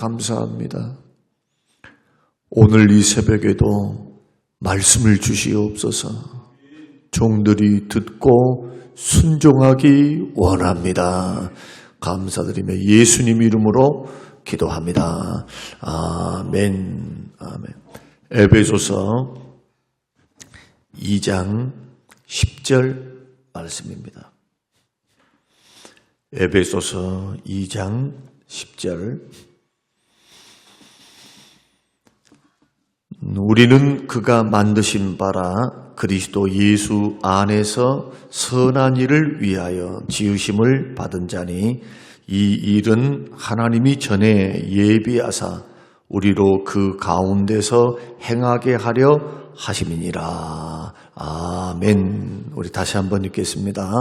감사합니다. 오늘 이 새벽에도 말씀을 주시옵소서. 종들이 듣고 순종하기 원합니다. 감사드리며 예수님 이름으로 기도합니다. 아멘. 아멘. 에베소서 2장 10절 말씀입니다. 에베소서 2장 10절. 우리는 그가 만드신 바라 그리스도 예수 안에서 선한 일을 위하여 지으심을 받은 자니 이 일은 하나님이 전에 예비하사 우리로 그 가운데서 행하게 하려 하심이니라. 아멘. 우리 다시 한번 읽겠습니다.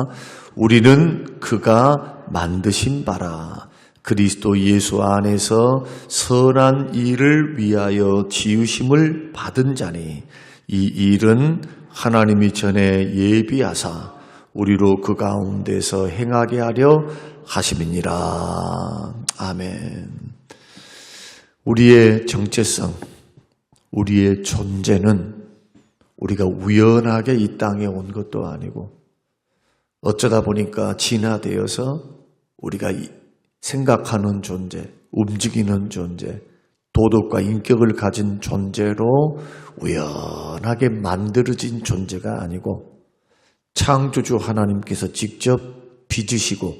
우리는 그가 만드신 바라 그리스도 예수 안에서 선한 일을 위하여 지으심을 받은 자니 이 일은 하나님이 전에 예비하사 우리로 그 가운데서 행하게 하려 하심이니라. 아멘. 우리의 정체성, 우리의 존재는 우리가 우연하게 이 땅에 온 것도 아니고 어쩌다 보니까 진화되어서 우리가 생각하는 존재, 움직이는 존재, 도덕과 인격을 가진 존재로 우연하게 만들어진 존재가 아니고 창조주 하나님께서 직접 빚으시고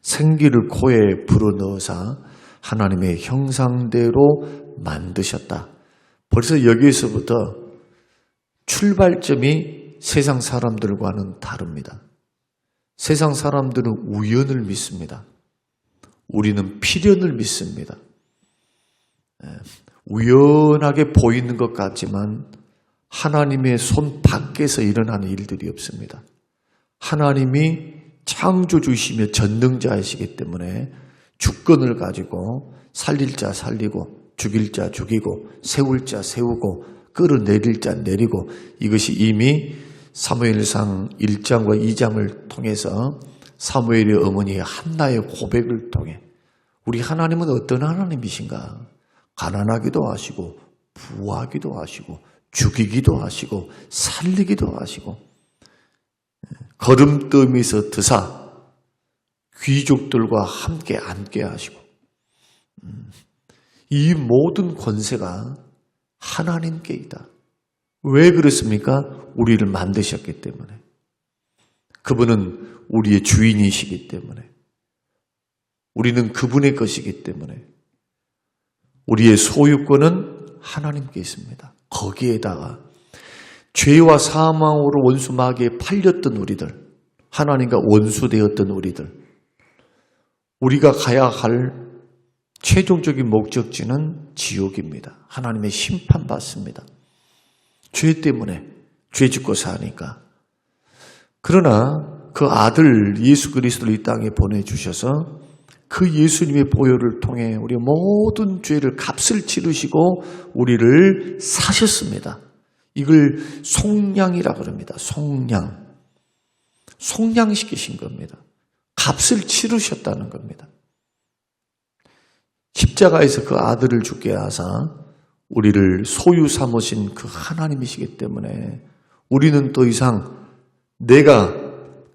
생기를 코에 불어넣어서 하나님의 형상대로 만드셨다. 벌써 여기에서부터 출발점이 세상 사람들과는 다릅니다. 세상 사람들은 우연을 믿습니다. 우리는 필연을 믿습니다. 우연하게 보이는 것 같지만 하나님의 손 밖에서 일어나는 일들이 없습니다. 하나님이 창조주이시며 전능자이시기 때문에 주권을 가지고 살릴 자 살리고 죽일 자 죽이고 세울 자 세우고 끌어내릴 자 내리고 이것이 이미 사무엘상 1장과 2장을 통해서 사무엘의 어머니 한나의 고백을 통해 우리 하나님은 어떤 하나님이신가? 가난하기도 하시고 부하기도 하시고 죽이기도 하시고 살리기도 하시고 거름더미에서 드사 귀족들과 함께 앉게 하시고 이 모든 권세가 하나님께 있다. 왜 그렇습니까? 우리를 만드셨기 때문에. 그분은 우리의 주인이시기 때문에. 우리는 그분의 것이기 때문에. 우리의 소유권은 하나님께 있습니다. 거기에다가 죄와 사망으로 원수 마귀에 팔렸던 우리들, 하나님과 원수되었던 우리들, 우리가 가야 할 최종적인 목적지는 지옥입니다. 하나님의 심판받습니다. 죄 때문에 죄 짓고 사니까. 그러나 그 아들 예수 그리스도를 이 땅에 보내주셔서 그 예수님의 보혈을 통해 우리 모든 죄를 값을 치르시고 우리를 사셨습니다. 이걸 속량이라고 합니다. 속량. 속량시키신 겁니다. 값을 치르셨다는 겁니다. 십자가에서 그 아들을 죽게 하사 우리를 소유 삼으신 그 하나님이시기 때문에 우리는 더 이상 내가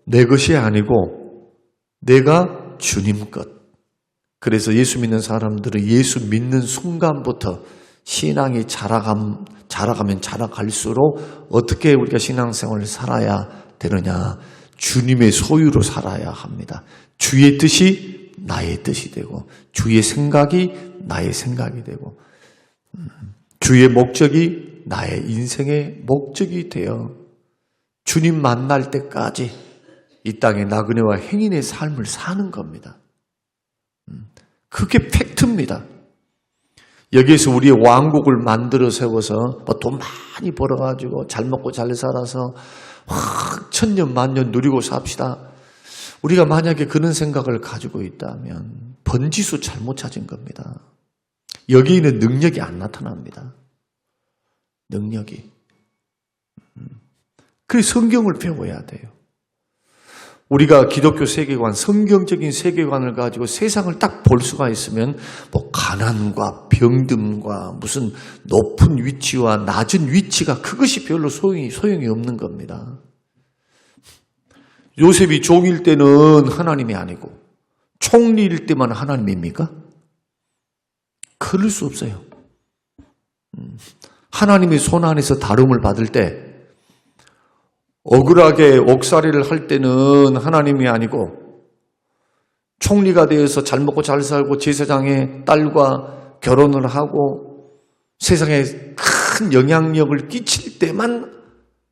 내 것이 아니고 내가 주님 것. 그래서 예수 믿는 사람들은 예수 믿는 순간부터 신앙이 자라가면 자라갈수록 어떻게 우리가 신앙생활을 살아야 되느냐. 주님의 소유로 살아야 합니다. 주의 뜻이 나의 뜻이 되고 주의 생각이 나의 생각이 되고 주의 목적이 나의 인생의 목적이 되어 주님 만날 때까지 이 땅의 나그네와 행인의 삶을 사는 겁니다. 그게 팩트입니다. 여기에서 우리의 왕국을 만들어 세워서 돈 많이 벌어가지고 잘 먹고 잘 살아서 천년 만년 누리고 삽시다. 우리가 만약에 그런 생각을 가지고 있다면 번지수 잘못 찾은 겁니다. 여기에는 능력이 안 나타납니다. 능력이. 그래서 성경을 배워야 돼요. 우리가 기독교 세계관, 성경적인 세계관을 가지고 세상을 딱 볼 수가 있으면 뭐 가난과 병듦과 무슨 높은 위치와 낮은 위치가 그것이 별로 소용이 없는 겁니다. 요셉이 종일 때는 하나님이 아니고 총리일 때만 하나님입니까? 그럴 수 없어요. 하나님의 손 안에서 다름을 받을 때 억울하게 옥살이를 할 때는 하나님이 아니고 총리가 되어서 잘 먹고 잘 살고 제사장의 딸과 결혼을 하고 세상에 큰 영향력을 끼칠 때만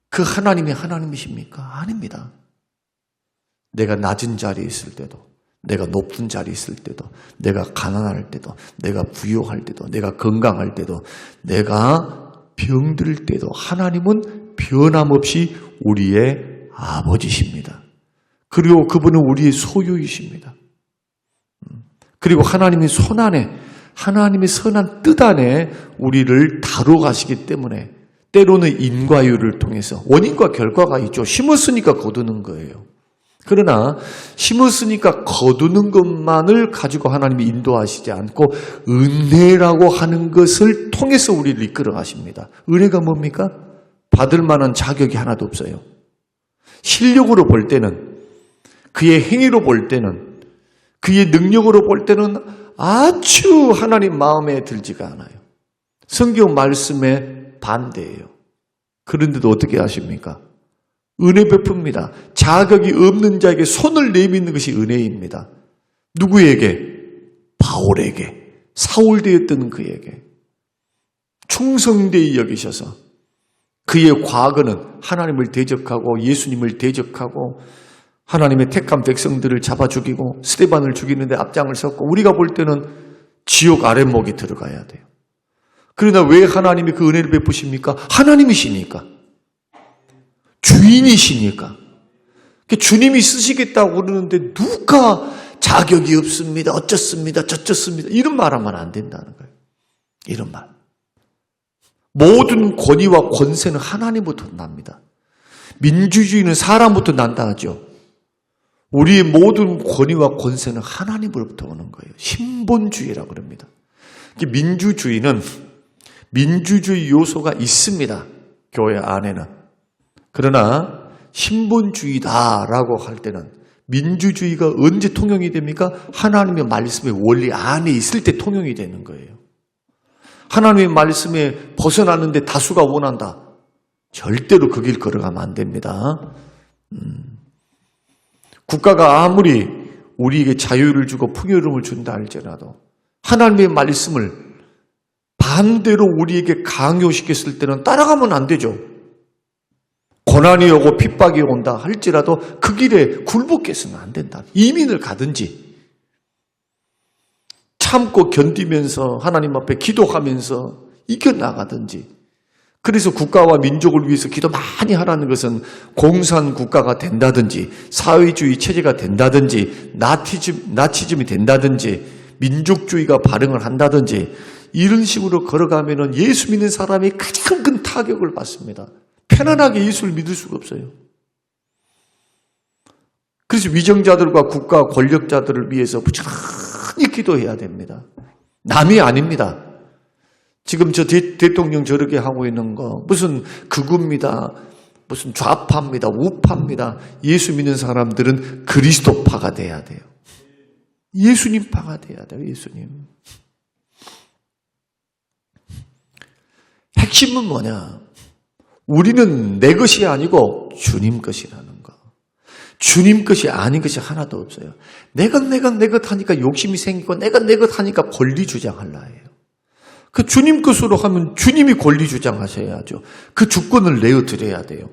그 하나님이 하나님이십니까? 아닙니다. 내가 낮은 자리에 있을 때도, 내가 높은 자리에 있을 때도, 내가 가난할 때도, 내가 부유할 때도, 내가 건강할 때도, 내가 병들 때도 하나님은 변함없이 우리의 아버지십니다. 그리고 그분은 우리의 소유이십니다. 그리고 하나님의 손 안에, 하나님의 선한 뜻 안에 우리를 다루어 가시기 때문에 때로는 인과율을 통해서 원인과 결과가 있죠. 심었으니까 거두는 거예요. 그러나 심었으니까 거두는 것만을 가지고 하나님이 인도하시지 않고 은혜라고 하는 것을 통해서 우리를 이끌어 가십니다. 은혜가 뭡니까? 받을 만한 자격이 하나도 없어요. 실력으로 볼 때는, 그의 행위로 볼 때는, 그의 능력으로 볼 때는 아주 하나님 마음에 들지가 않아요. 성경 말씀에 반대예요. 그런데도 어떻게 하십니까? 은혜 베풉니다. 자격이 없는 자에게 손을 내미는 것이 은혜입니다. 누구에게? 바울에게, 사울되었던 그에게 충성되이 여기셔서 그의 과거는 하나님을 대적하고 예수님을 대적하고 하나님의 택한 백성들을 잡아 죽이고 스데반을 죽이는데 앞장을 섰고 우리가 볼 때는 지옥 아랫목에 들어가야 돼요. 그러나 왜 하나님이 그 은혜를 베푸십니까? 하나님이시니까. 주인이시니까. 주님이 쓰시겠다고 그러는데 누가 자격이 없습니다. 어쩌습니다. 저쩌습니다. 이런 말하면 안 된다는 거예요. 이런 말. 모든 권위와 권세는 하나님부터 납니다. 민주주의는 사람부터 난다 하죠. 우리의 모든 권위와 권세는 하나님으로부터 오는 거예요. 신본주의라고 그럽니다. 민주주의는 민주주의 요소가 있습니다. 교회 안에는. 그러나 신본주의다라고 할 때는 민주주의가 언제 통용이 됩니까? 하나님의 말씀의 원리 안에 있을 때 통용이 되는 거예요. 하나님의 말씀에 벗어나는데 다수가 원한다. 절대로 그 길 걸어가면 안 됩니다. 국가가 아무리 우리에게 자유를 주고 풍요로움을 준다 할지라도 하나님의 말씀을 반대로 우리에게 강요시켰을 때는 따라가면 안 되죠. 고난이 오고 핍박이 온다 할지라도 그 길에 굴복해서는 안 된다. 이민을 가든지 참고 견디면서 하나님 앞에 기도하면서 이겨나가든지. 그래서 국가와 민족을 위해서 기도 많이 하라는 것은 공산 국가가 된다든지 사회주의 체제가 된다든지 나치즘이 된다든지 민족주의가 발흥을 한다든지 이런 식으로 걸어가면 예수 믿는 사람이 가장 큰 타격을 받습니다. 편안하게 예수를 믿을 수가 없어요. 그래서 위정자들과 국가 권력자들을 위해서 부지런히 기도해야 됩니다. 남이 아닙니다. 지금 저 대통령 저렇게 하고 있는 거 무슨 극우입니다. 무슨 좌파입니다. 우파입니다. 예수 믿는 사람들은 그리스도파가 돼야 돼요. 예수님파가 돼야 돼요. 예수님. 핵심은 뭐냐? 우리는 내 것이 아니고 주님 것이라는 거. 주님 것이 아닌 것이 하나도 없어요. 내 것 하니까 욕심이 생기고 내가 내 것 하니까 권리 주장하려 해요. 그 주님 것으로 하면 주님이 권리 주장하셔야죠. 그 주권을 내어드려야 돼요.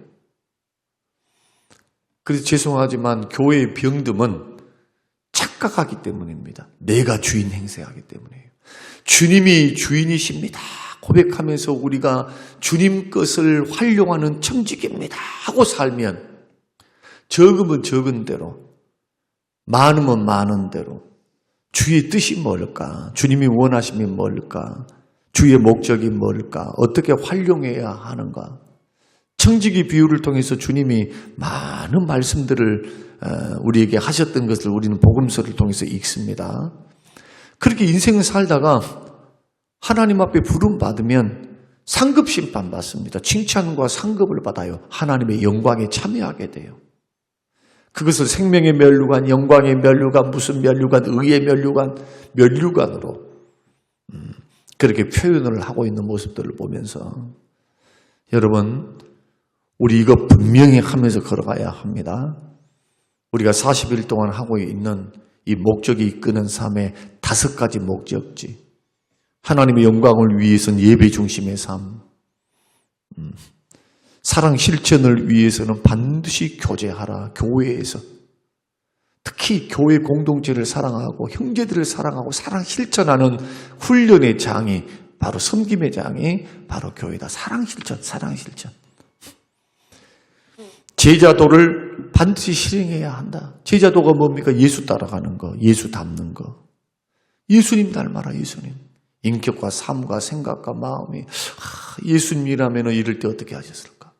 그래서 죄송하지만 교회의 병듦은 착각하기 때문입니다. 내가 주인 행세하기 때문이에요. 주님이 주인이십니다 고백하면서 우리가 주님 것을 활용하는 청지기입니다 하고 살면 적으면 적은 대로 많으면 많은 대로 주의 뜻이 뭘까? 주님이 원하심이 뭘까? 주의 목적이 뭘까? 어떻게 활용해야 하는가? 청지기 비유를 통해서 주님이 많은 말씀들을 우리에게 하셨던 것을 우리는 복음서를 통해서 읽습니다. 그렇게 인생을 살다가 하나님 앞에 부름 받으면 상급 심판 받습니다. 칭찬과 상급을 받아요. 하나님의 영광에 참여하게 돼요. 그것을 생명의 면류관, 영광의 면류관, 무슨 면류관, 의의 면류관, 면류관으로 그렇게 표현을 하고 있는 모습들을 보면서 여러분, 우리 이거 분명히 하면서 걸어가야 합니다. 우리가 40일 동안 하고 있는 이 목적이 이끄는 삶의 5가지 목적지. 하나님의 영광을 위해서는 예배 중심의 삶. 사랑 실천을 위해서는 반드시 교제하라. 교회에서. 특히 교회 공동체를 사랑하고 형제들을 사랑하고 사랑 실천하는 훈련의 장이 바로 섬김의 장이 바로 교회다. 사랑 실천, 사랑 실천. 제자도를 반드시 실행해야 한다. 제자도가 뭡니까? 예수 따라가는 거, 예수 닮는 거. 예수님 닮아라, 예수님. 인격과 삶과 생각과 마음이 예수님이라면 이럴 때 어떻게 하셨을까?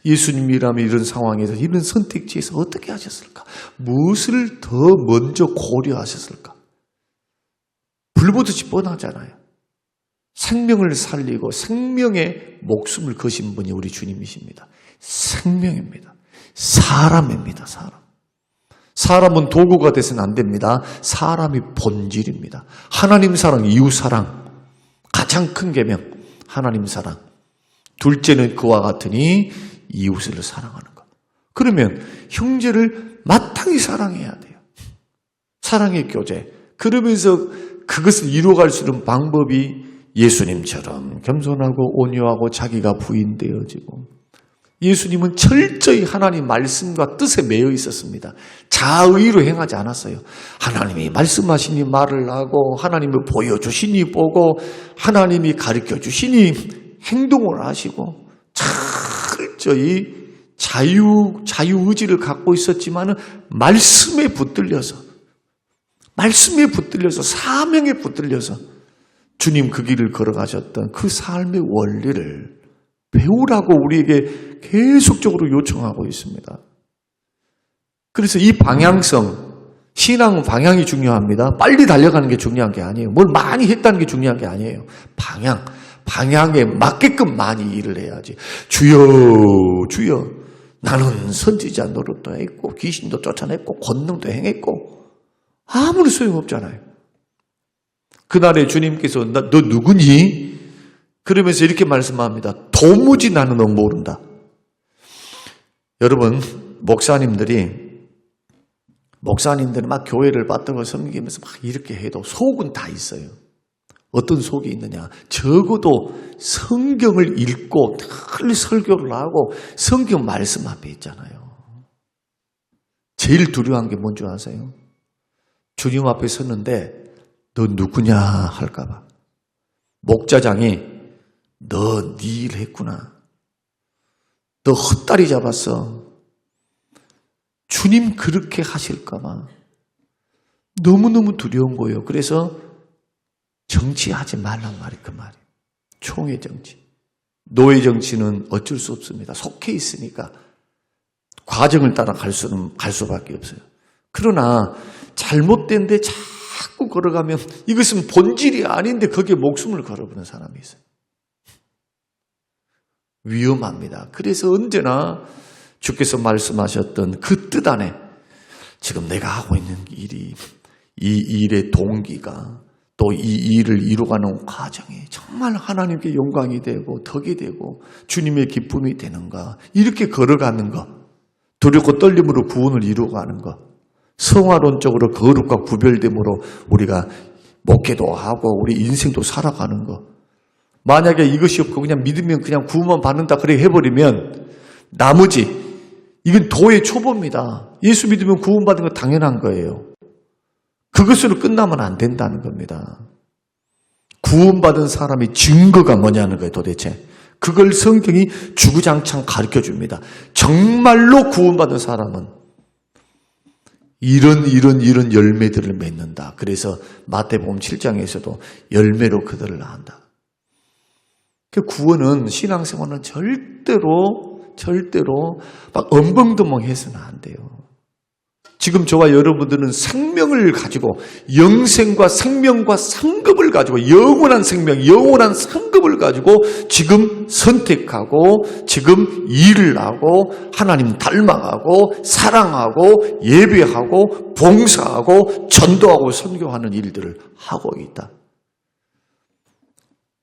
예수님이라면 이런 상황에서 이런 선택지에서 어떻게 하셨을까? 무엇을 더 먼저 고려하셨을까? 불보듯이 뻔하잖아요. 생명을 살리고 생명의 목숨을 거신 분이 우리 주님이십니다. 생명입니다. 사람입니다. 사람은 도구가 돼서는 안 됩니다. 사람이 본질입니다. 하나님 사랑, 이웃 사랑, 가장 큰 계명 하나님 사랑. 둘째는 그와 같으니 이웃을 사랑하는 것. 그러면 형제를 마땅히 사랑해야 돼요. 사랑의 교제. 그러면서 그것을 이루어갈 수 있는 방법이 예수님처럼 겸손하고 온유하고 자기가 부인되어지고, 예수님은 철저히 하나님 말씀과 뜻에 매여 있었습니다. 자의로 행하지 않았어요. 하나님이 말씀하시니 말을 하고, 하나님을 보여주시니 보고, 하나님이 가르쳐주시니 행동을 하시고, 철저히 자유의지를 갖고 있었지만 말씀에 붙들려서, 사명에 붙들려서 주님 그 길을 걸어가셨던 그 삶의 원리를 배우라고 우리에게 계속적으로 요청하고 있습니다. 그래서 이 방향성, 신앙은 방향이 중요합니다. 빨리 달려가는 게 중요한 게 아니에요. 뭘 많이 했다는 게 중요한 게 아니에요. 방향에 맞게끔 많이 일을 해야지. 주여 나는 선지자 노릇도 했고 귀신도 쫓아냈고 권능도 행했고 아무리 소용없잖아요. 그날에 주님께서 너 누구니? 그러면서 이렇게 말씀합니다. 도무지 나는 너 모른다. 여러분, 목사님들이 막 교회를 받들고 섬기면서 막 이렇게 해도 속은 다 있어요. 어떤 속이 있느냐? 적어도 성경을 읽고 늘 설교를 하고 성경 말씀 앞에 있잖아요. 제일 두려운 게 뭔지 아세요? 주님 앞에 섰는데 너 누구냐 할까 봐. 목자장이 너 네 일 했구나. 너 헛다리 잡았어. 주님 그렇게 하실까 봐. 너무너무 두려운 거예요. 그래서 정치하지 말란 말이 그 말이에요. 총회 정치. 노예 정치는 어쩔 수 없습니다. 속해 있으니까 과정을 따라 갈 수밖에 없어요. 그러나 잘못된 데 자꾸 걸어가면 이것은 본질이 아닌데 거기에 목숨을 걸어보는 사람이 있어요. 위험합니다. 그래서 언제나 주께서 말씀하셨던 그 뜻 안에 지금 내가 하고 있는 일이, 이 일의 동기가 또 이 일을 이루어가는 과정이 정말 하나님께 영광이 되고 덕이 되고 주님의 기쁨이 되는가, 이렇게 걸어가는 것, 두렵고 떨림으로 구원을 이루어가는 것, 성화론적으로 거룩과 구별됨으로 우리가 목회도 하고 우리 인생도 살아가는 것. 만약에 이것이 없고 그냥 믿으면 그냥 구원만 받는다 그래 해버리면 나머지, 이건 도의 초보입니다. 예수 믿으면 구원받은 거 당연한 거예요. 그것으로 끝나면 안 된다는 겁니다. 구원받은 사람의 증거가 뭐냐는 거예요, 도대체. 그걸 성경이 주구장창 가르쳐 줍니다. 정말로 구원받은 사람은 이런 열매들을 맺는다. 그래서 마태복음 7장에서도 열매로 그들을 낳는다. 그 구원은, 신앙생활은 절대로 막 엉벙덩벙 해서는 안 돼요. 지금 저와 여러분들은 생명을 가지고 영생과 생명과 상급을 가지고 영원한 생명, 영원한 상급을 가지고 지금 선택하고 지금 일을 하고 하나님 닮아가고 사랑하고 예배하고 봉사하고 전도하고 선교하는 일들을 하고 있다.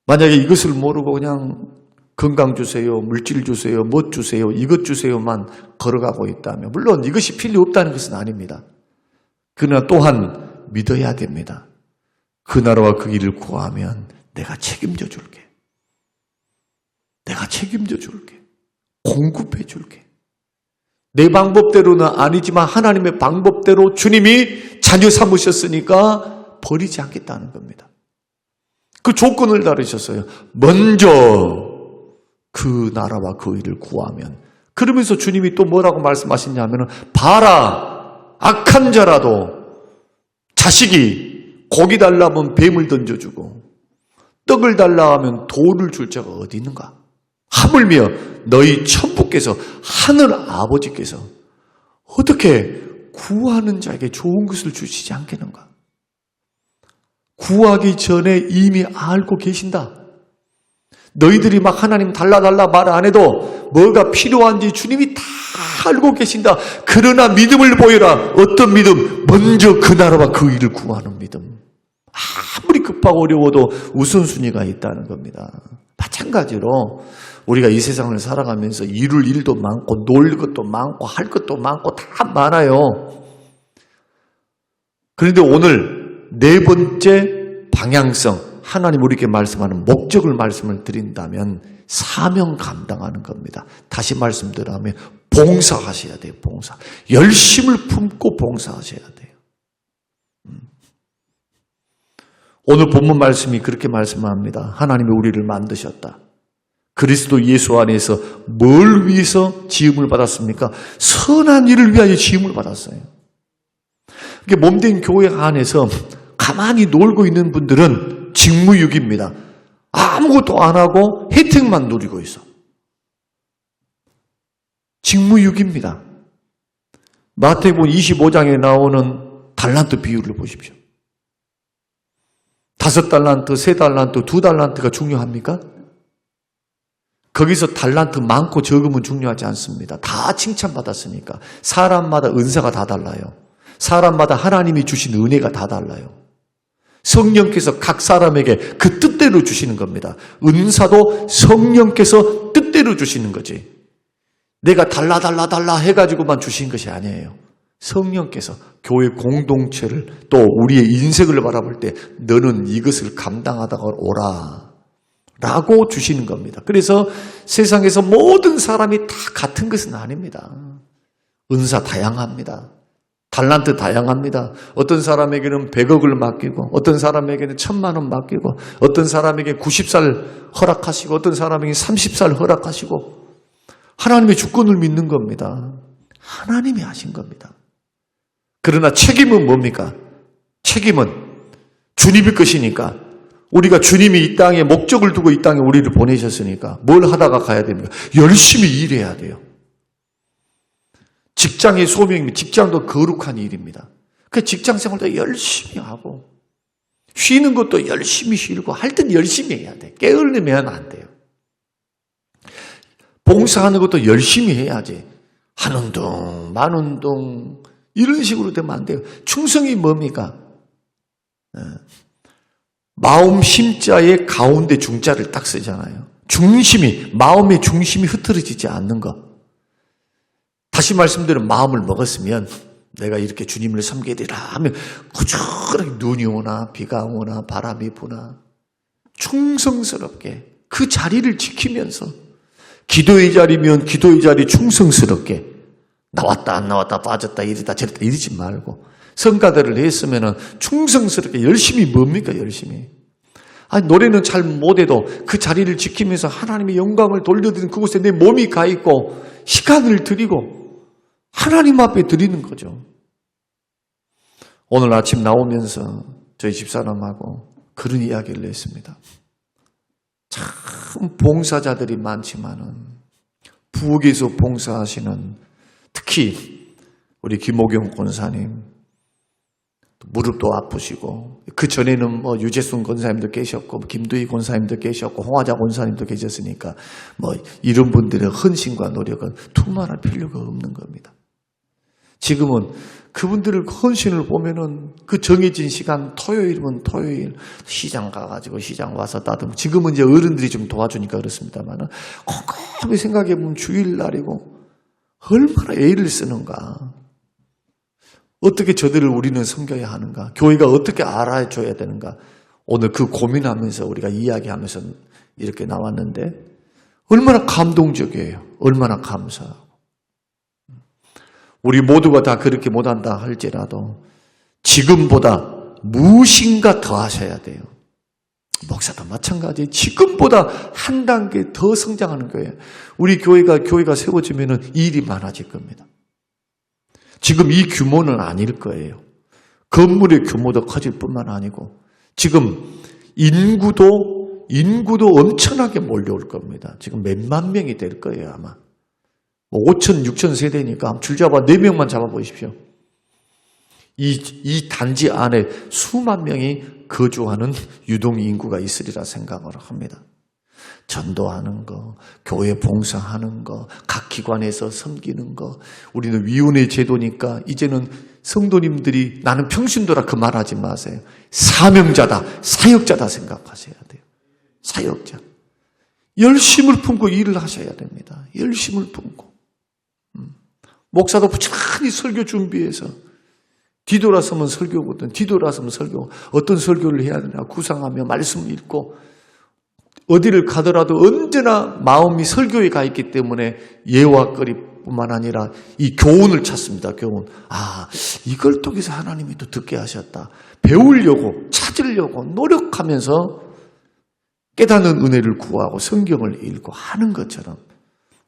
만약에 이것을 모르고 그냥 건강 주세요, 물질 주세요, 못 주세요, 이것 주세요만 걸어가고 있다면 물론 이것이 필요 없다는 것은 아닙니다. 그러나 또한 믿어야 됩니다. 그 나라와 그 일을 구하면 내가 책임져 줄게. 내가 책임져 줄게. 공급해 줄게. 내 방법대로는 아니지만 하나님의 방법대로 주님이 자녀 삼으셨으니까 버리지 않겠다는 겁니다. 그 조건을 다루셨어요. 먼저 그 나라와 그 일을 구하면. 그러면서 주님이 또 뭐라고 말씀하시냐면 봐라, 악한 자라도 자식이 고기 달라면 뱀을 던져주고 떡을 달라 하면 돌을 줄 자가 어디 있는가? 하물며 너희 천부께서 하늘 아버지께서 어떻게 구하는 자에게 좋은 것을 주시지 않겠는가? 구하기 전에 이미 알고 계신다. 너희들이 막 하나님 달라달라 말 안 해도 뭐가 필요한지 주님이 다 알고 계신다. 그러나 믿음을 보여라. 어떤 믿음? 먼저 그 나라와 그 일을 구하는 믿음. 아무리 급하고 어려워도 우선순위가 있다는 겁니다. 마찬가지로 우리가 이 세상을 살아가면서 이룰 일도 많고 놀 것도 많고 할 것도 많고 다 많아요. 그런데 오늘 네 번째 방향성, 하나님 우리에게 말씀하는 목적을 말씀을 드린다면 사명 감당하는 겁니다. 다시 말씀드리면 봉사하셔야 돼요. 봉사. 열심을 품고 봉사하셔야 돼요. 오늘 본문 말씀이 그렇게 말씀합니다. 하나님이 우리를 만드셨다. 그리스도 예수 안에서 뭘 위해서 지음을 받았습니까? 선한 일을 위하여 지음을 받았어요. 몸된 교회 안에서 가만히 놀고 있는 분들은 직무유기입니다. 아무것도 안 하고 혜택만 누리고 있어. 직무유기입니다. 마태복음 25장에 나오는 달란트 비유를 보십시오. 5달란트, 3달란트, 2달란트가 중요합니까? 거기서 달란트 많고 적으면 중요하지 않습니다. 다 칭찬받았으니까. 사람마다 은사가 다 달라요. 사람마다 하나님이 주신 은혜가 다 달라요. 성령께서 각 사람에게 그 뜻대로 주시는 겁니다. 은사도 성령께서 뜻대로 주시는 거지. 내가 달라 해가지고만 주신 것이 아니에요. 성령께서 교회 공동체를 또 우리의 인생을 바라볼 때 너는 이것을 감당하다가 오라 라고 주시는 겁니다. 그래서 세상에서 모든 사람이 다 같은 것은 아닙니다. 은사 다양합니다. 달란트 다양합니다. 어떤 사람에게는 100억을 맡기고 어떤 사람에게는 1000만 원 맡기고 어떤 사람에게 90살 허락하시고 어떤 사람에게 30살 허락하시고 하나님의 주권을 믿는 겁니다. 하나님이 하신 겁니다. 그러나 책임은 뭡니까? 책임은 주님의 것이니까 우리가 주님이 이 땅에 목적을 두고 이 땅에 우리를 보내셨으니까 뭘 하다가 가야 됩니까? 열심히 일해야 돼요. 직장의 소명이면 직장도 거룩한 일입니다. 그 직장 생활도 열심히 하고 쉬는 것도 열심히 쉬고 할 땐 열심히 해야 돼. 게을르면 안 돼요. 봉사하는 것도 열심히 해야지. 한 운동, 만 운동 이런 식으로 되면 안 돼요. 충성이 뭡니까? 마음 심자의 가운데 중자를 딱 쓰잖아요. 중심이, 마음의 중심이 흐트러지지 않는 것. 다시 말씀드리면 마음을 먹었으면 내가 이렇게 주님을 섬겨야 되라 하면 꾸준하게 눈이 오나 비가 오나 바람이 부나 충성스럽게 그 자리를 지키면서 기도의 자리면 기도의 자리 충성스럽게 나왔다 안 나왔다 빠졌다 이랬다 저랬다 이러지 말고 성가대를 했으면 충성스럽게 열심히 뭡니까 열심히. 아니 노래는 잘 못해도 그 자리를 지키면서 하나님의 영광을 돌려드리는 그곳에 내 몸이 가 있고 시간을 드리고 하나님 앞에 드리는 거죠. 오늘 아침 나오면서 저희 집사람하고 그런 이야기를 했습니다. 참 봉사자들이 많지만은 부엌에서 봉사하시는 특히 우리 김호경 권사님 무릎도 아프시고 그 전에는 뭐 유재순 권사님도 계셨고 김두희 권사님도 계셨고 홍화자 권사님도 계셨으니까 뭐 이런 분들의 헌신과 노력은 두말할 필요가 없는 겁니다. 지금은 그분들의 헌신을 보면은 그 정해진 시간 토요일이면 토요일 시장 가가지고 시장 와서 따듬고 지금은 이제 어른들이 좀 도와주니까 그렇습니다만은 곰곰이 생각해 보면 주일날이고 얼마나 애를 쓰는가. 어떻게 저들을 우리는 섬겨야 하는가? 교회가 어떻게 알아줘야 되는가? 오늘 그 고민하면서 우리가 이야기하면서 이렇게 나왔는데 얼마나 감동적이에요. 얼마나 감사하고. 우리 모두가 다 그렇게 못한다 할지라도 지금보다 무엇인가 더 하셔야 돼요. 목사도 마찬가지. 지금보다 한 단계 더 성장하는 거예요. 우리 교회가 세워지면 일이 많아질 겁니다. 지금 이 규모는 아닐 거예요. 건물의 규모도 커질 뿐만 아니고 지금 인구도 엄청나게 몰려올 겁니다. 지금 몇만 명이 될 거예요 아마. 5천, 6천 세대니까 줄잡아 4명만 잡아보십시오. 이 단지 안에 수만 명이 거주하는 유동인구가 있으리라 생각을 합니다. 전도하는 거, 교회 봉사하는 거, 각 기관에서 섬기는 거. 우리는 위원회 제도니까 이제는 성도님들이 나는 평신도라 그 말하지 마세요. 사명자다, 사역자다 생각하셔야 돼요. 사역자. 열심을 품고 일을 하셔야 됩니다. 열심을 품고. 목사도 부지런히 설교 준비해서 뒤돌아서면 설교거든. 뒤돌아서면 설교. 어떤 설교를 해야 되나 구상하며 말씀 읽고 어디를 가더라도 언제나 마음이 설교에 가 있기 때문에 예화거리뿐만 아니라 이 교훈을 찾습니다. 교훈. 아, 이걸 통해서 하나님이 또 듣게 하셨다. 배우려고 찾으려고 노력하면서 깨닫는 은혜를 구하고 성경을 읽고 하는 것처럼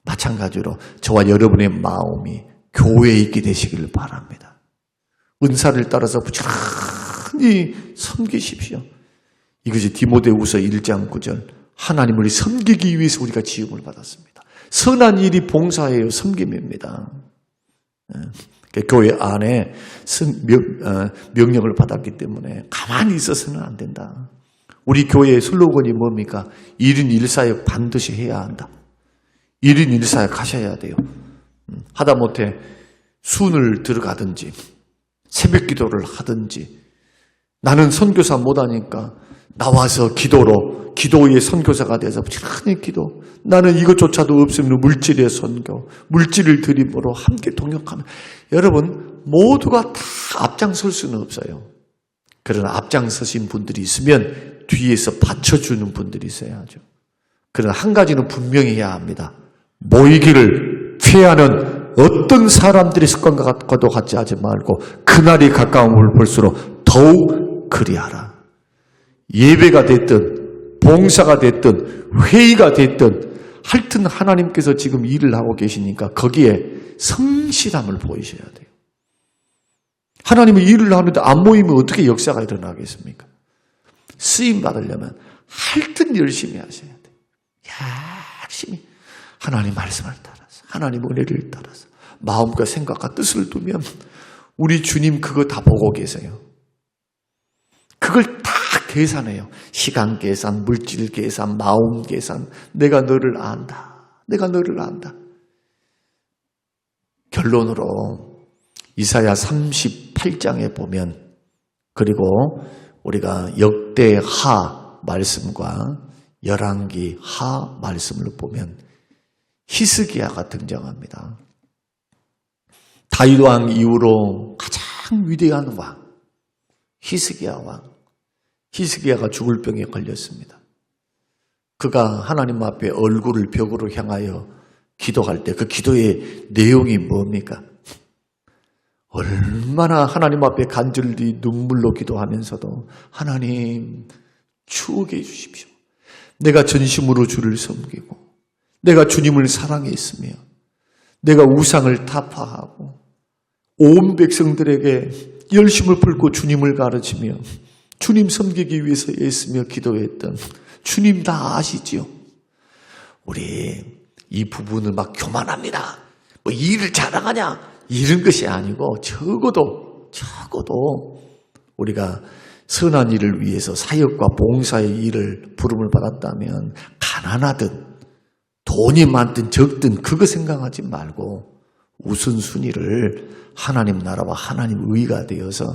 마찬가지로 저와 여러분의 마음이 교회에 있게 되시기를 바랍니다. 은사를 따라서 부지런히 섬기십시오. 이것이 디모데후서 1장 9절. 하나님을 섬기기 위해서 우리가 지음을 받았습니다. 선한 일이 봉사예요. 섬김입니다. 교회 안에 명령을 받았기 때문에 가만히 있어서는 안 된다. 우리 교회의 슬로건이 뭡니까? 1인 1사역 반드시 해야 한다. 1인 1사역 하셔야 돼요. 하다못해 순을 들어가든지 새벽 기도를 하든지 나는 선교사 못하니까 나와서 기도의 선교사가 돼서 부지런히 기도. 나는 이것조차도 없으면 물질의 선교, 물질을 드림으로 함께 동역하면 여러분 모두가 다 앞장설 수는 없어요. 그러나 앞장서신 분들이 있으면 뒤에서 받쳐주는 분들이 있어야죠. 그러나 한 가지는 분명히 해야 합니다. 모이기를 피하는 어떤 사람들의 습관과도 같이 하지 말고 그날이 가까움을 볼수록 더욱 그리하라. 예배가 됐든 봉사가 됐든 회의가 됐든 하여튼 하나님께서 지금 일을 하고 계시니까 거기에 성실함을 보이셔야 돼요. 하나님은 일을 하는데 안 모이면 어떻게 역사가 일어나겠습니까? 쓰임 받으려면 하여튼 열심히 하셔야 돼요. 열심히 하나님 말씀을 따라서 하나님 은혜를 따라서 마음과 생각과 뜻을 두면 우리 주님 그거 다 보고 계세요. 그걸 다 계산해요. 시간 계산, 물질 계산, 마음 계산. 내가 너를 안다. 내가 너를 안다. 결론으로 이사야 38장에 보면 그리고 우리가 역대하 말씀과 열왕기 하 말씀을 보면 히스기야가 등장합니다. 다윗 왕 이후로 가장 위대한 왕 히스기야 왕. 히스기야가 죽을 병에 걸렸습니다. 그가 하나님 앞에 얼굴을 벽으로 향하여 기도할 때 그 기도의 내용이 뭡니까? 얼마나 하나님 앞에 간절히 눈물로 기도하면서도 하나님 추억해 주십시오. 내가 전심으로 주를 섬기고 내가 주님을 사랑했으며 내가 우상을 타파하고 온 백성들에게 열심을 풀고 주님을 가르치며 주님 섬기기 위해서 애쓰며 기도했던 주님 다 아시지요? 우리 이 부분을 막 교만합니다. 뭐 일을 자랑하냐? 이런 것이 아니고 적어도 우리가 선한 일을 위해서 사역과 봉사의 일을 부름을 받았다면 가난하든 돈이 많든 적든 그거 생각하지 말고 우선순위를 하나님 나라와 하나님 의가 되어서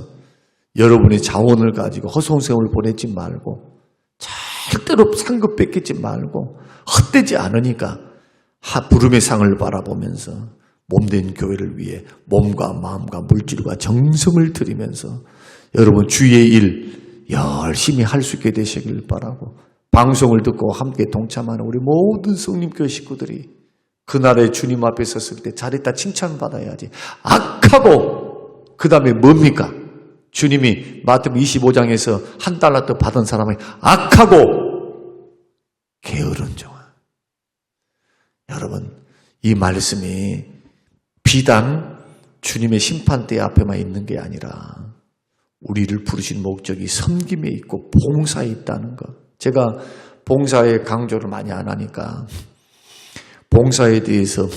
여러분의 자원을 가지고 허송세월을 보내지 말고 절대로 상급 뺏기지 말고 헛되지 않으니까 부름의 상을 바라보면서 몸된 교회를 위해 몸과 마음과 물질과 정성을 들이면서 여러분 주의 일 열심히 할 수 있게 되시길 바라고 방송을 듣고 함께 동참하는 우리 모든 성림교회 식구들이 그날에 주님 앞에 섰을 때 잘했다 칭찬받아야지. 악하고 그 다음에 뭡니까? 주님이 마태복음 25장에서 한 달란트 받은 사람이 악하고 게으른 종아. 여러분 이 말씀이 비단 주님의 심판대 앞에만 있는 게 아니라 우리를 부르신 목적이 섬김에 있고 봉사에 있다는 것. 제가 봉사에 강조를 많이 안 하니까 봉사에 대해서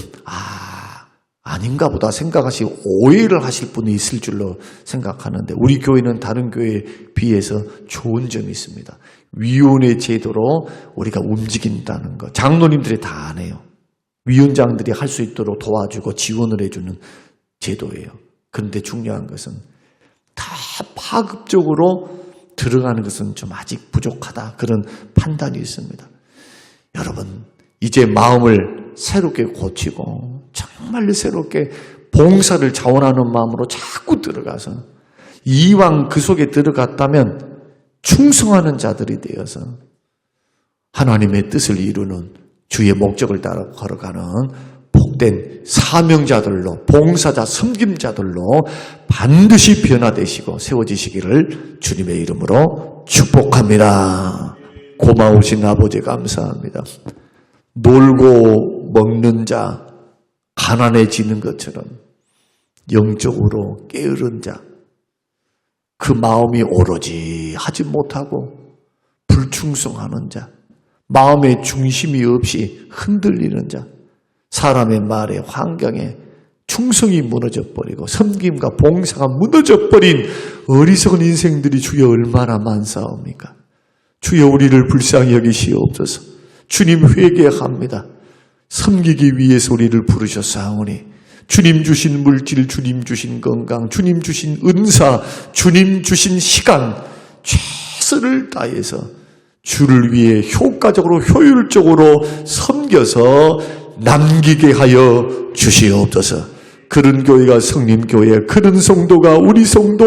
아닌가 보다 생각하시고 오해를 하실 분이 있을 줄로 생각하는데 우리 교회는 다른 교회에 비해서 좋은 점이 있습니다. 위원회 제도로 우리가 움직인다는 것. 장로님들이 다 안 해요. 위원장들이 할 수 있도록 도와주고 지원을 해주는 제도예요. 그런데 중요한 것은 다 파급적으로 들어가는 것은 좀 아직 부족하다. 그런 판단이 있습니다. 여러분 이제 마음을 새롭게 고치고 정말로 새롭게 봉사를 자원하는 마음으로 자꾸 들어가서 이왕 그 속에 들어갔다면 충성하는 자들이 되어서 하나님의 뜻을 이루는 주의 목적을 따라 걸어가는 복된 사명자들로 봉사자 섬김자들로 반드시 변화되시고 세워지시기를 주님의 이름으로 축복합니다. 고마우신 아버지 감사합니다. 놀고 먹는 자 가난해지는 것처럼 영적으로 게으른 자 그 마음이 오로지 하지 못하고 불충성하는 자 마음의 중심이 없이 흔들리는 자 사람의 말에 환경에 충성이 무너져버리고 섬김과 봉사가 무너져버린 어리석은 인생들이 주여 얼마나 많사옵니까? 주여 우리를 불쌍히 여기시옵소서. 주님 회개합니다. 섬기기 위해서 우리를 부르셨사오니 주님 주신 물질, 주님 주신 건강, 주님 주신 은사, 주님 주신 시간 최선을 다해서 주를 위해 효과적으로 효율적으로 섬겨서 남기게 하여 주시옵소서. 그런 교회가 성림교회, 그런 성도가 우리 성도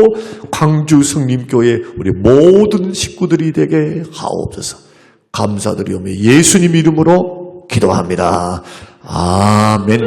광주 성림교회 우리 모든 식구들이 되게 하옵소서. 감사드리오며 예수님 이름으로 기도합니다. 아멘.